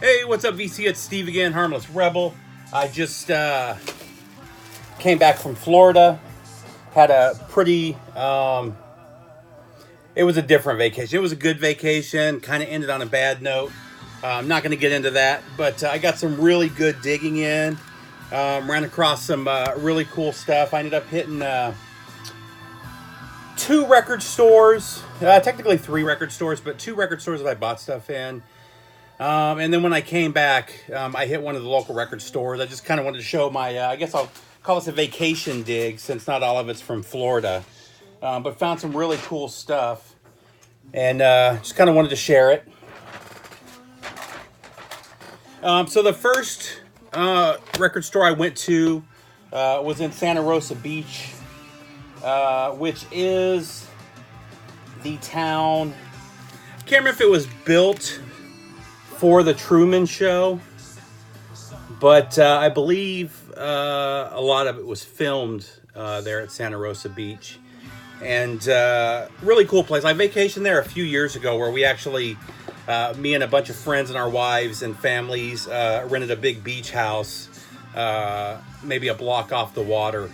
Hey, what's up, VC? It's Steve again, Harmless Rebel. I just came back from Florida. Had a pretty, it was a different vacation. It was a good vacation, kind of ended on a bad note. I'm not going to get into that, but I got some really good digging in. Ran across some really cool stuff. I ended up hitting 2 record stores, technically 3 record stores, but 2 record stores that I bought stuff in. And then when I came back, I hit one of the local record stores. I just kind of wanted to show my, I guess I'll call this a vacation dig, since not all of it's from Florida. But found some really cool stuff, and just kind of wanted to share it. So the first record store I went to was in Rosa Beach, which is the town. I can't remember if it was built for the Truman Show, but I believe a lot of it was filmed there at Santa Rosa Beach, and really cool place. I vacationed there a few years ago, where we actually, me and a bunch of friends and our wives and families, rented a big beach house, maybe a block off the water,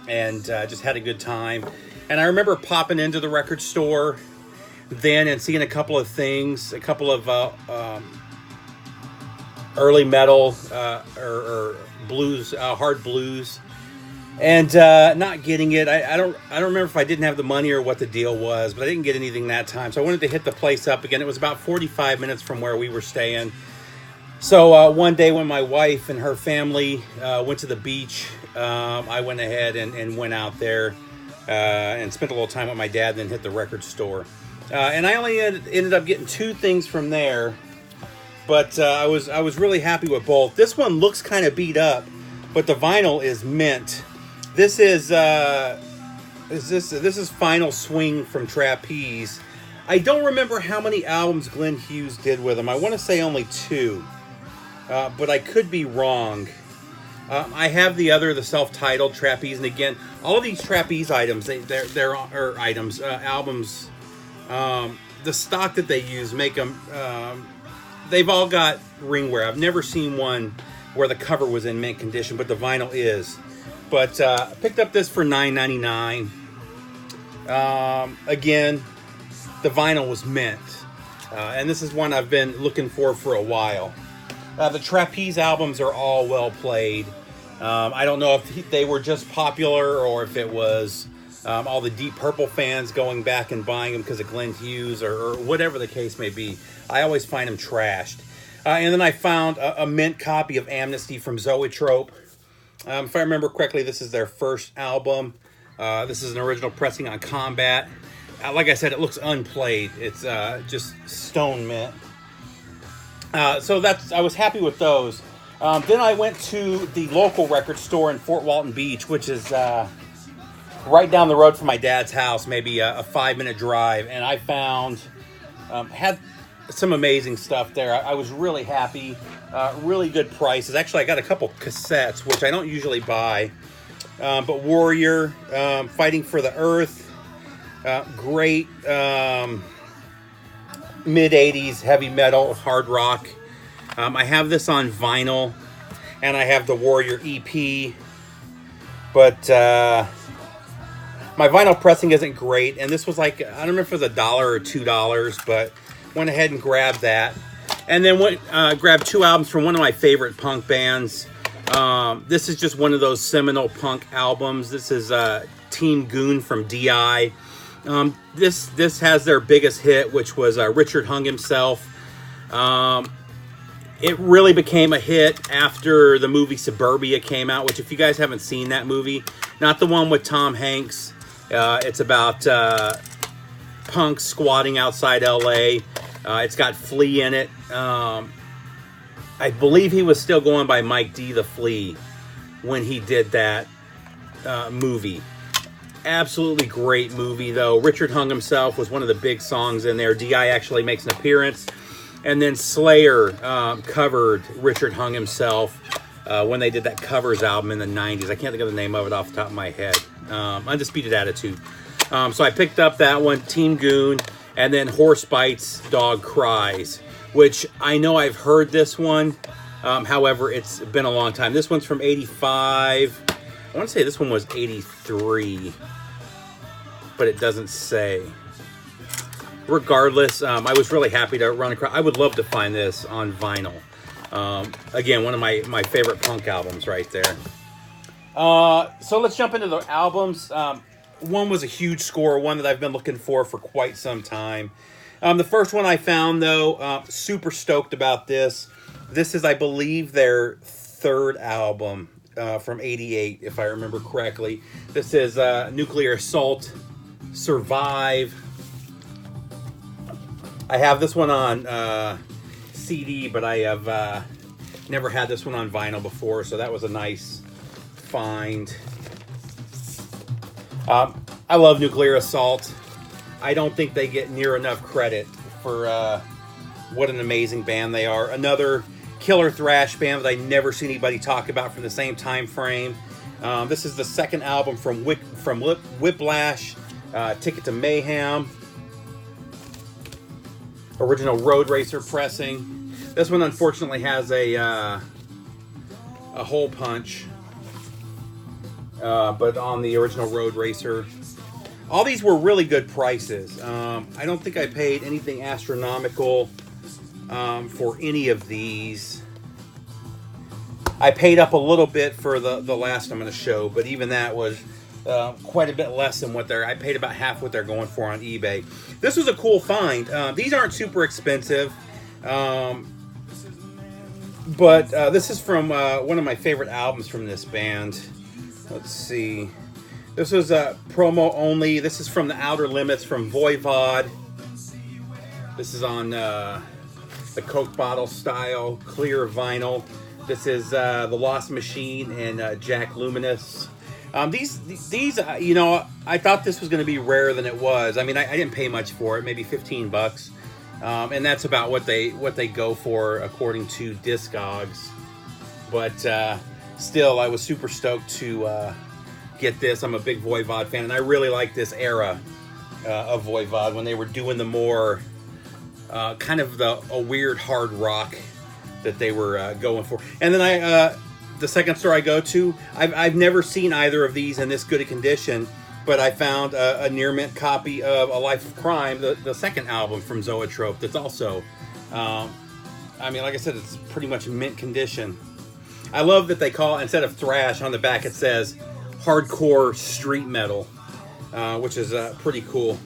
and just had a good time. And I remember popping into the record store then and seeing a couple of things, a couple of early metal or blues, hard blues, and not getting it. I don't remember if I didn't have the money or what the deal was, but I didn't get anything that time. So I wanted to hit the place up again. It was about 45 minutes from where we were staying. So one day when my wife and her family went to the beach, I went ahead and went out there and spent a little time with my dad, then hit the record store. And I only ended up getting 2 things from there. But I was really happy with both. This one looks kind of beat up, but the vinyl is mint. This is Final Swing from Trapeze. I don't remember how many albums Glenn Hughes did with him. I want to say only 2, but I could be wrong. I have the self-titled Trapeze, and again, all of these Trapeze items, albums, the stock that they use make them. They've all got ringwear. I've never seen one where the cover was in mint condition, but the vinyl is. But picked up this for $9.99. Again, the vinyl was mint. And this is one I've been looking for a while. The Trapeze albums are all well played. I don't know if they were just popular or if it was all the Deep Purple fans going back and buying them because of Glenn Hughes or whatever the case may be. I always find them trashed. And then I found a mint copy of Amnesty from Zoetrope. If I remember correctly, this is their first album. This is an original pressing on Combat. Like I said, it looks unplayed. It's just stone mint. So I was happy with those. Then I went to the local record store in Fort Walton Beach, which is right down the road from my dad's house, maybe a 5-minute drive. And I found, had some amazing stuff there. I was really happy. Really good prices. Actually, I got a couple cassettes, which I don't usually buy. But Warrior, Fighting for the Earth, great mid-80s heavy metal, hard rock. I have this on vinyl, and I have the Warrior EP. But my vinyl pressing isn't great, and this was like, I don't remember if it was $1 or $2, but went ahead and grabbed that. And then grabbed 2 albums from one of my favorite punk bands. This is just one of those seminal punk albums. This is Team Goon from DI. This has their biggest hit, which was Richard Hung Himself. It really became a hit after the movie Suburbia came out, which if you guys haven't seen that movie, not the one with Tom Hanks, it's about punks squatting outside LA. It's got Flea in it. I believe he was still going by Mike D. the Flea when he did that movie. Absolutely great movie, though. Richard Hung Himself was one of the big songs in there. D.I. actually makes an appearance. And then Slayer covered Richard Hung Himself when they did that covers album in the 90s. I can't think of the name of it off the top of my head. Undisputed Attitude. So I picked up that one, Team Goon, and then Horse Bites, Dog Cries, which I know I've heard this one. However, it's been a long time. This one's from 85. I want to say this one was 83, but it doesn't say. Regardless, I was really happy to run across. I would love to find this on vinyl. Again, one of my favorite punk albums right there. So let's jump into the albums. One was a huge score, one that I've been looking for quite some time. The first one I found, though, super stoked about this. This is, I believe, their third album from 88, if I remember correctly. This is Nuclear Assault, Survive. I have this one on CD, but I have never had this one on vinyl before, so that was a nice find. I love Nuclear Assault. I don't think they get near enough credit for what an amazing band they are. Another killer thrash band that I never see anybody talk about from the same time frame. This is the second album from Whiplash, Ticket to Mayhem. Original Road Racer pressing. This one unfortunately has a hole punch, but on the original Road Racer. All these were really good prices. I don't think I paid anything astronomical for any of these. I paid up a little bit for the last I'm going to show, but even that was quite a bit less than what I paid about half what they're going for on eBay. This was a cool find. These aren't super expensive, but this is from one of my favorite albums from this band. Let's see. This was promo only. This is from the Outer Limits from Voivod. This is on the Coke bottle style, clear vinyl. This is the Lost Machine and Jack Luminous. These you know, I thought this was going to be rarer than it was. I mean, I didn't pay much for it, maybe 15 bucks. And that's about what they go for according to Discogs. But still, I was super stoked to get this. I'm a big Voivod fan, and I really like this era of Voivod when they were doing the more kind of a weird hard rock that they were going for. And then the second store I go to, I've never seen either of these in this good a condition, but I found a near mint copy of A Life of Crime, the second album from Zoetrope, that's also, I mean, like I said, it's pretty much mint condition. I love that they call, instead of thrash, on the back it says hardcore street metal, which is pretty cool.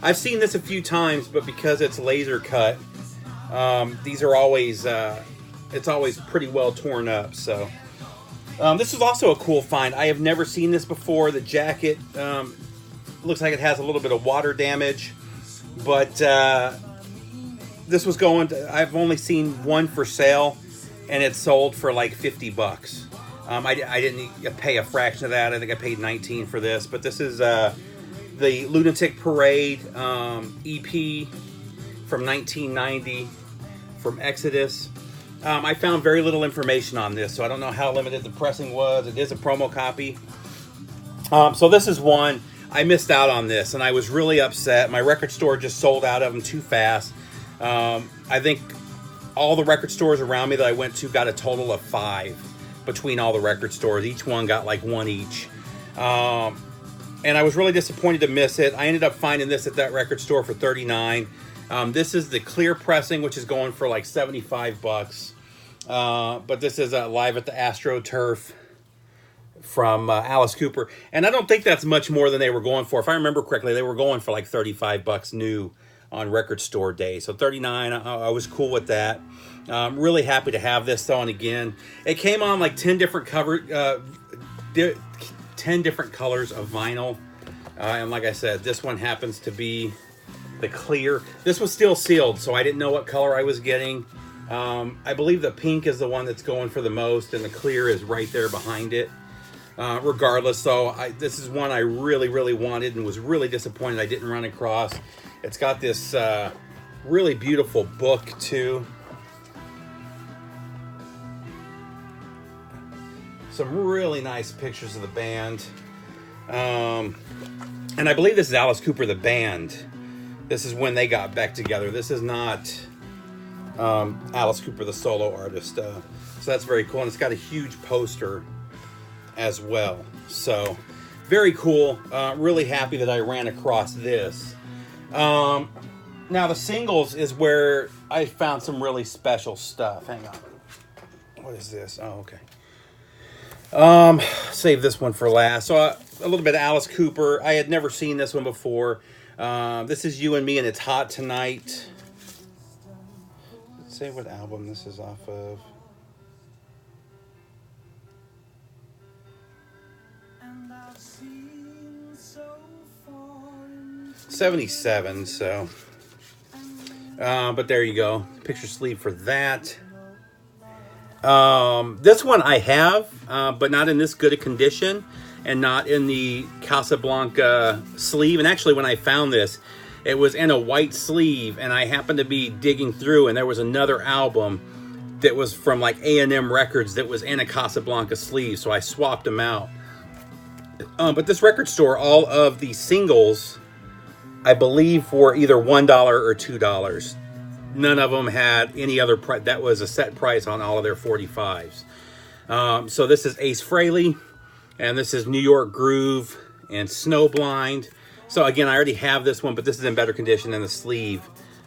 I've seen this a few times, but because it's laser cut, these are always, it's always pretty well torn up, so. This is also a cool find. I have never seen this before. The jacket looks like it has a little bit of water damage, but this was going to, I've only seen one for sale, and it sold for like 50 bucks. I didn't pay a fraction of that. I think I paid 19 for this, but this is the Lunatic Parade EP from 1990 from Exodus. I found very little information on this, so I don't know how limited the pressing was. It is a promo copy. So this is one. I missed out on this, and I was really upset. My record store just sold out of them too fast. I think all the record stores around me that I went to got a total of 5 between all the record stores. Each one got like 1 each. And I was really disappointed to miss it. I ended up finding this at that record store for $39. This is the clear pressing, which is going for like 75 bucks. But this is Live at the AstroTurf from Alice Cooper. And I don't think that's much more than they were going for. If I remember correctly, they were going for like 35 bucks new on record store day. So 39, I was cool with that. Really happy to have this though. And again, it came on like 10 different 10 different colors of vinyl. And like I said, this one happens to be the clear. This was still sealed, so I didn't know what color I was getting. I believe the pink is the one that's going for the most, and the clear is right there behind it. Regardless, though, this is one I really, really wanted and was really disappointed I didn't run across. It's got this really beautiful book, too. Some really nice pictures of the band. And I believe this is Alice Cooper, the band. This is when they got back together. This is not Alice Cooper, the solo artist. So that's very cool. And it's got a huge poster as well. So very cool. Really happy that I ran across this. Now the singles is where I found some really special stuff. Hang on. What is this? Oh, okay. Save this one for last. So a little bit of Alice Cooper. I had never seen this one before. This is You and Me and It's Hot Tonight. Let's say what album this is off of. 77, so. But there you go. Picture sleeve for that. This one I have, but not in this good a condition and not in the Casablanca sleeve. And actually, when I found this, it was in a white sleeve, and I happened to be digging through, and there was another album that was from like A&M Records that was in a Casablanca sleeve, so I swapped them out. But this record store, all of the singles, I believe, were either $1 or $2. None of them had any other price. That was a set price on all of their 45s. So this is Ace Frehley, and this is New York Groove and Snowblind. So again, I already have this one, but this is in better condition, and the sleeve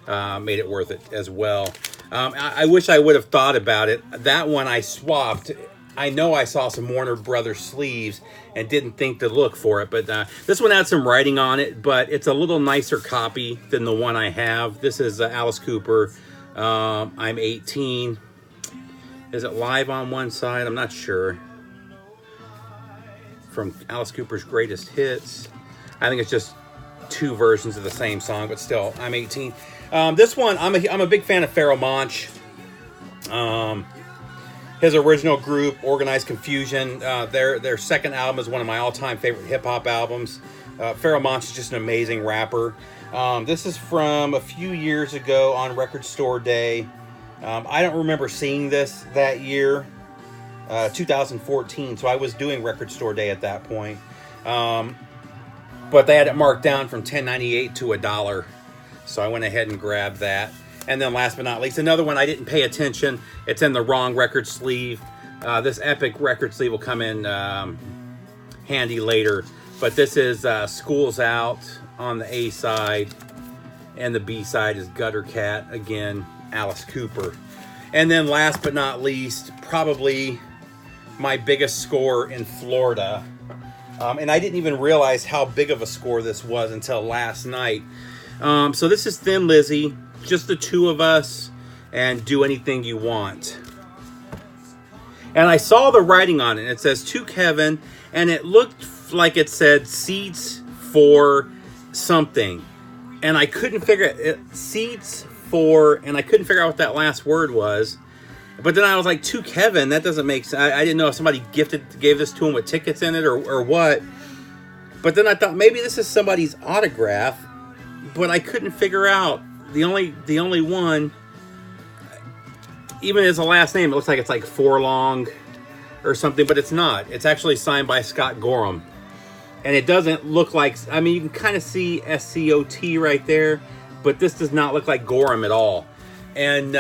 made it worth it as well. I wish I would have thought about it. That one I swapped. I know I saw some Warner Brothers sleeves and didn't think to look for it, but this one had some writing on it, but it's a little nicer copy than the one I have. This is Alice Cooper, I'm 18. Is it live on one side? I'm not sure. From Alice Cooper's Greatest Hits. I think it's just two versions of the same song, but still, I'm 18. This one, I'm a big fan of Pharoah Monch. His original group, Organized Confusion, their second album is one of my all-time favorite hip-hop albums. Pharoah Monch is just an amazing rapper. This is from a few years ago on Record Store Day. I don't remember seeing this that year, 2014, so I was doing Record Store Day at that point. But they had it marked down from $10.98 to $1, so I went ahead and grabbed that. And then last but not least, another one I didn't pay attention. It's in the wrong record sleeve. This epic record sleeve will come in handy later. But this is School's Out on the A side. And the B side is Gutter Cat. Again, Alice Cooper. And then last but not least, probably my biggest score in Florida. And I didn't even realize how big of a score this was until last night. So this is Thin Lizzy. Just the two of us, and Do Anything You Want. And I saw the writing on it. It says, to Kevin, and it looked like it said seats for something. And I couldn't figure it. Seats for, and I couldn't figure out what that last word was. But then I was like, to Kevin, that doesn't make sense. I didn't know if somebody gave this to him with tickets in it or what. But then I thought maybe this is somebody's autograph, but I couldn't figure out. The only one, even as a last name, it looks like it's like Forlong or something, but it's not. It's actually signed by Scott Gorham. And it doesn't look like, I mean, you can kind of see SCOT right there, but this does not look like Gorham at all. And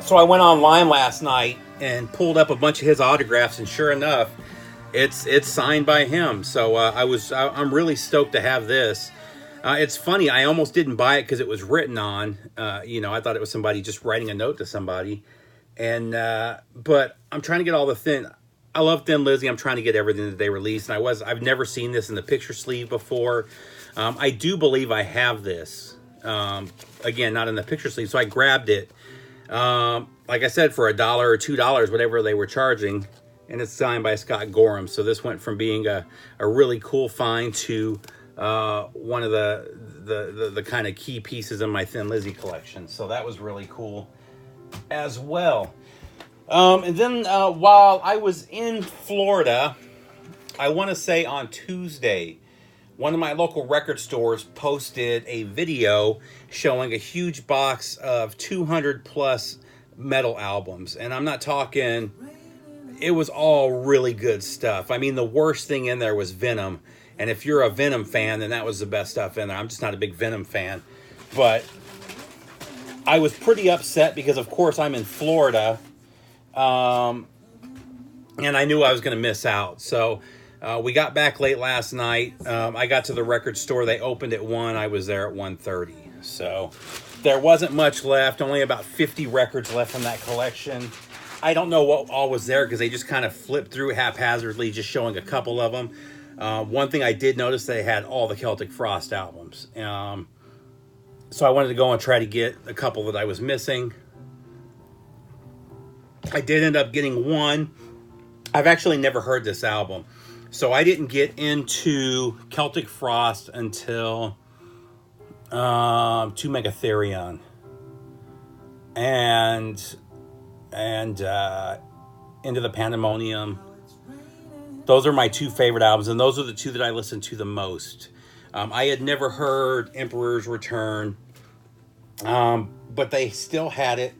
so I went online last night and pulled up a bunch of his autographs, and sure enough, it's signed by him. So I'm really stoked to have this. It's funny, I almost didn't buy it because it was written on. I thought it was somebody just writing a note to somebody. And but I'm trying to get all the I love Thin Lizzy. I'm trying to get everything that they released. And I've never seen this in the picture sleeve before. I do believe I have this. Again, not in the picture sleeve. So I grabbed it. Like I said, for $1 or $2, whatever they were charging. And it's signed by Scott Gorham. So this went from being a really cool find to one of the kind of key pieces in my Thin Lizzy collection. So that was really cool as well. And then while I was in Florida, I want to say on Tuesday, one of my local record stores posted a video showing a huge box of 200 plus metal albums. And I'm not talking, it was all really good stuff. I mean, the worst thing in there was Venom. And if you're a Venom fan, then that was the best stuff in there. I'm just not a big Venom fan. But I was pretty upset because, of course, I'm in Florida, and I knew I was going to miss out. So we got back late last night. I got to the record store. They opened at 1. I was there at 1:30. So there wasn't much left. Only about 50 records left from that collection. I don't know what all was there because they just kind of flipped through haphazardly, just showing a couple of them. One thing I did notice, they had all the Celtic Frost albums. So I wanted to go and try to get a couple that I was missing. I did end up getting one. I've actually never heard this album. So I didn't get into Celtic Frost until To Megatherion. And Into the Pandemonium. Those are my two favorite albums, and those are the two that I listened to the most. I had never heard Emperor's Return, but they still had it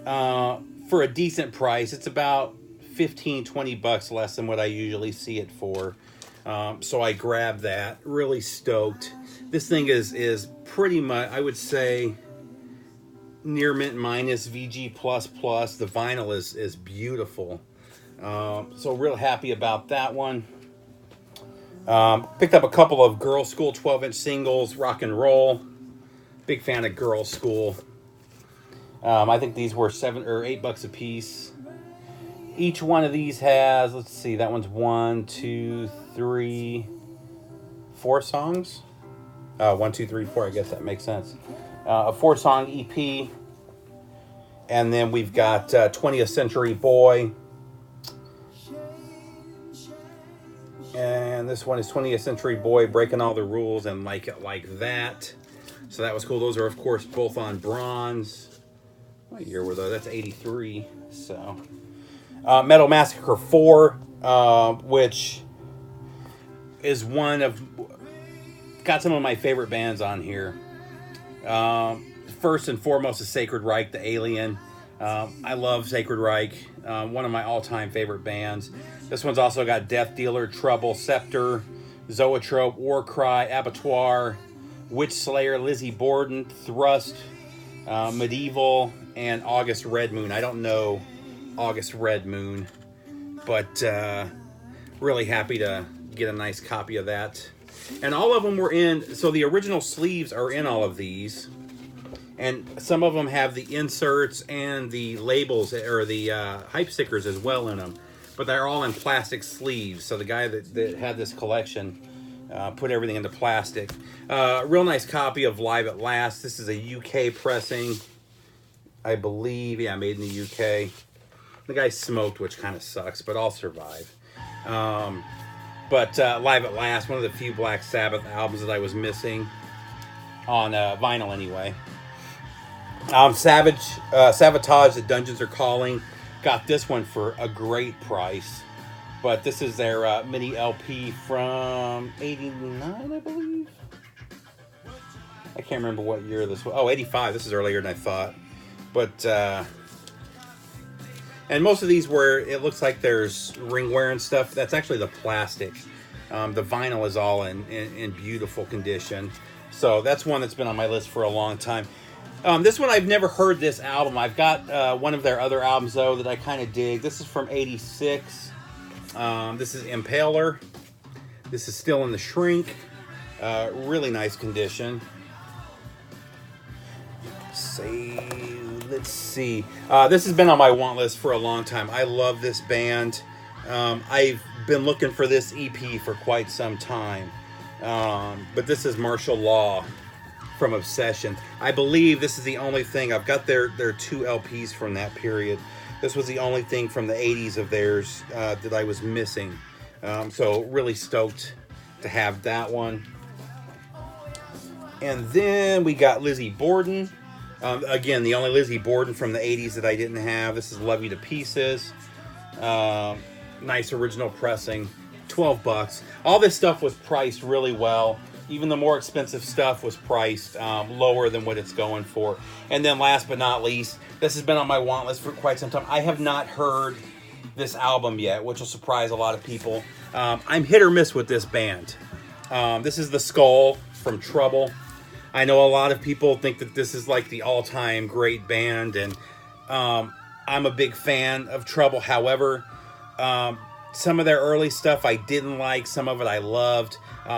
for a decent price. It's about $15-20 less than what I usually see it for. So I grabbed that. Really stoked. This thing is pretty much, I would say, near mint minus VG++. The vinyl is beautiful. So real happy about that one. Picked up a couple of Girl School 12-inch singles, rock and roll. Big fan of Girl School. I think these were $7 or $8 a piece. Each one of these has, let's see, that one's 1, 2, 3, 4 songs. 1, 2, 3, 4. I guess that makes sense. A 4-song EP. And then we've got 20th Century Boy. And this one is 20th Century Boy, Breaking All the Rules and Like It Like That. So that was cool. Those are, of course, both on bronze. What year were those? That's 83. So, Metal Massacre 4, which is one of... Got some of my favorite bands on here. First and foremost is Sacred Reich, the Alien. I love Sacred Reich. One of my all-time favorite bands. This one's also got Death Dealer, Trouble, Scepter, Zoetrope, Warcry, Abattoir, Witch Slayer, Lizzie Borden, Thrust, Medieval, and August Red Moon. I don't know August Red Moon, but really happy to get a nice copy of that. And all of them were in, so the original sleeves are in all of these. And some of them have the inserts and the labels, or the hype stickers as well in them. But they're all in plastic sleeves. So the guy that had this collection put everything into plastic. Real nice copy of Live at Last. This is a UK pressing, I believe. Yeah, made in the UK. The guy smoked, which kind of sucks, but I'll survive. But Live at Last, one of the few Black Sabbath albums that I was missing on vinyl anyway. Sabotage, The Dungeons Are Calling. Got this one for a great price. But this is their mini LP from 89, I believe. I can't remember what year this was. Oh, 85. This is earlier than I thought. But, and most of these where it looks like there's ring wear and stuff, that's actually the plastic. The vinyl is all in beautiful condition. So that's one that's been on my list for a long time. This one, I've never heard this album. I've got one of their other albums, though, that I kind of dig. This is from 86. This is Impaler. This is Still in the Shrink. Really nice condition. Let's see. This has been on my want list for a long time. I love this band. I've been looking for this EP for quite some time. But this is Martial Law from Obsession. I believe this is the only thing. I've got their 2 LPs from that period. This was the only thing from the 80s of theirs that I was missing. So really stoked to have that one. And then we got Lizzie Borden. Again, the only Lizzie Borden from the 80s that I didn't have. This is Love You to Pieces. Nice original pressing. $12. All this stuff was priced really well. Even the more expensive stuff was priced lower than what it's going for. And then last but not least, this has been on my want list for quite some time. I have not heard this album yet, which will surprise a lot of people. I'm hit or miss with this band. This is The Skull from Trouble. I know a lot of people think that this is like the all-time great band, and I'm a big fan of Trouble. However, some of their early stuff I didn't like, some of it I loved.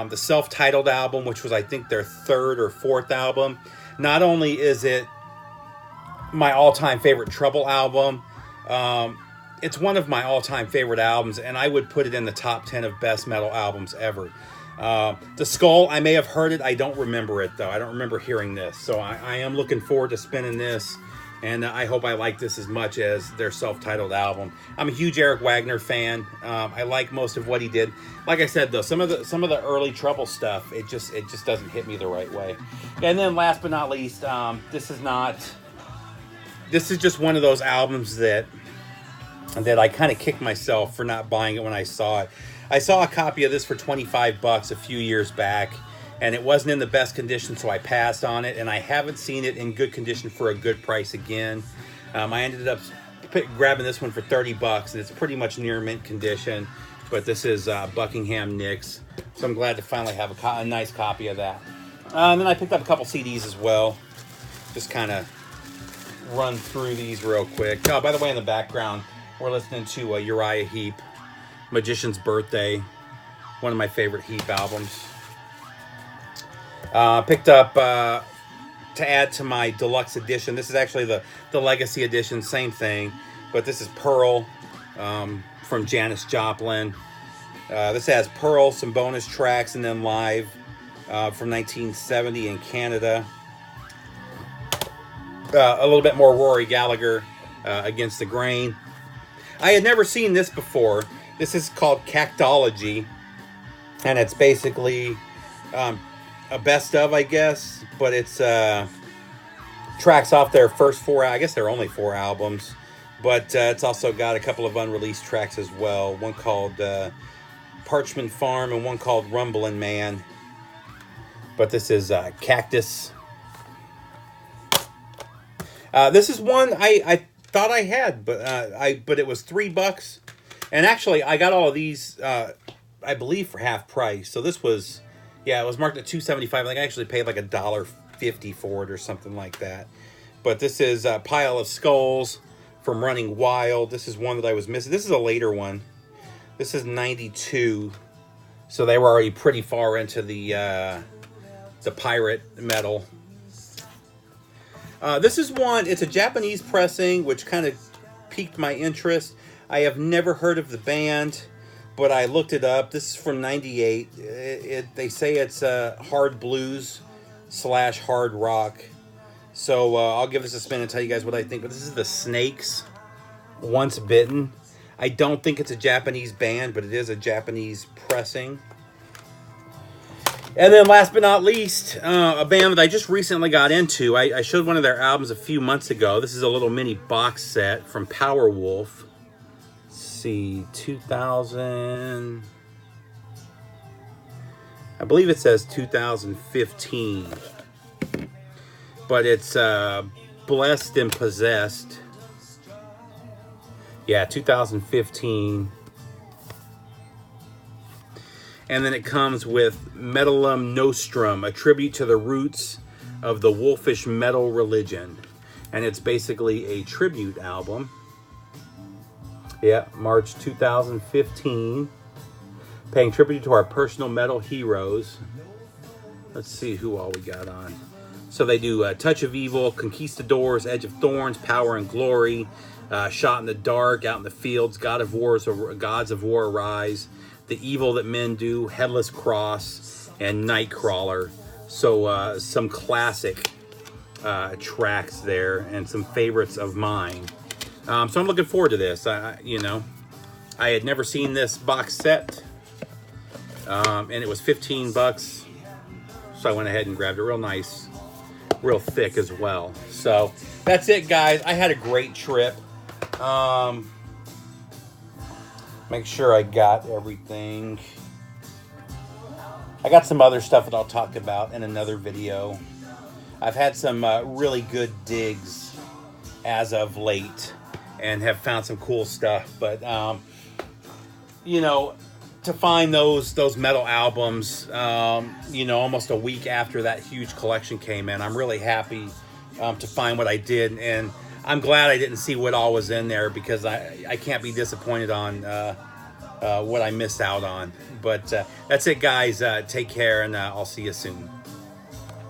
The self-titled album, which was I think their third or fourth album, not only is it my all-time favorite Trouble album, it's one of my all-time favorite albums, and I would put it in the top 10 of best metal albums ever. The Skull, I may have heard it. I don't remember it, though. I don't remember hearing this. So I am looking forward to spinning this, and I hope I like this as much as their self-titled album. I'm a huge Eric Wagner fan. I like most of what he did. Like I said, though, some of the early Trouble stuff, it just doesn't hit me the right way. And then last but not least, this is just one of those albums that I kind of kicked myself for not buying it when I saw it. I saw a copy of this for $25 a few years back, and it wasn't in the best condition, so I passed on it, and I haven't seen it in good condition for a good price again. I ended up grabbing this one for $30, and it's pretty much near mint condition, but this is Buckingham Nicks, so I'm glad to finally have a nice copy of that. And then I picked up a couple CDs as well. Just kind of run through these real quick. Oh, by the way, in the background, we're listening to Uriah Heep, Magician's Birthday, one of my favorite Heep albums. Picked up, to add to my deluxe edition, this is actually the Legacy edition, same thing, but this is Pearl from Janis Joplin. This has Pearl, some bonus tracks, and then Live from 1970 in Canada. A little bit more Rory Gallagher, Against the Grain. I had never seen this before. This is called Cactology, and it's basically a best of, I guess, but it's tracks off their first four, I guess they're only 4 albums, but it's also got a couple of unreleased tracks as well, one called Parchment Farm and one called Rumblin' Man, but this is Cactus. This is one I thought I had, but it was $3, and actually I got all of these I believe for half price. So this was, yeah, it was marked at $2.75. I think I actually paid like $1.50 for it or something like that. But this is a Pile of Skulls from Running Wild. This is one that I was missing. This is a later one. This is 92, so they were already pretty far into the pirate metal. This is one, it's a Japanese pressing, which kind of piqued my interest. I have never heard of the band, but I looked it up. This is from 98. They say it's hard blues / hard rock. So I'll give this a spin and tell you guys what I think. But this is the Snakes, Once Bitten. I don't think it's a Japanese band, but it is a Japanese pressing. And then last but not least, a band that I just recently got into. I showed one of their albums a few months ago. This is a little mini box set from Powerwolf. Let's see, 2000... I believe it says 2015. But it's Blessed and Possessed. Yeah, 2015. And then it comes with Metallum Nostrum, a tribute to the roots of the wolfish metal religion. And it's basically a tribute album. Yeah, March 2015. Paying tribute to our personal metal heroes. Let's see who all we got on. So they do Touch of Evil, Conquistadors, Edge of Thorns, Power and Glory, Shot in the Dark, Out in the Fields, Gods of War Arise, The Evil That Men Do, Headless Cross, and Nightcrawler. So some classic tracks there and some favorites of mine. So I'm looking forward to this. I had never seen this box set, and it was $15. So I went ahead and grabbed it. Real nice, real thick as well. So that's it, guys. I had a great trip. Make sure I got everything. I got some other stuff that I'll talk about in another video. I've had some really good digs as of late and have found some cool stuff. But, to find those metal albums, you know, almost a week after that huge collection came in. I'm really happy to find what I did, and I'm glad I didn't see what all was in there, because I can't be disappointed on what I missed out on. But that's it, guys. Take care, and I'll see you soon.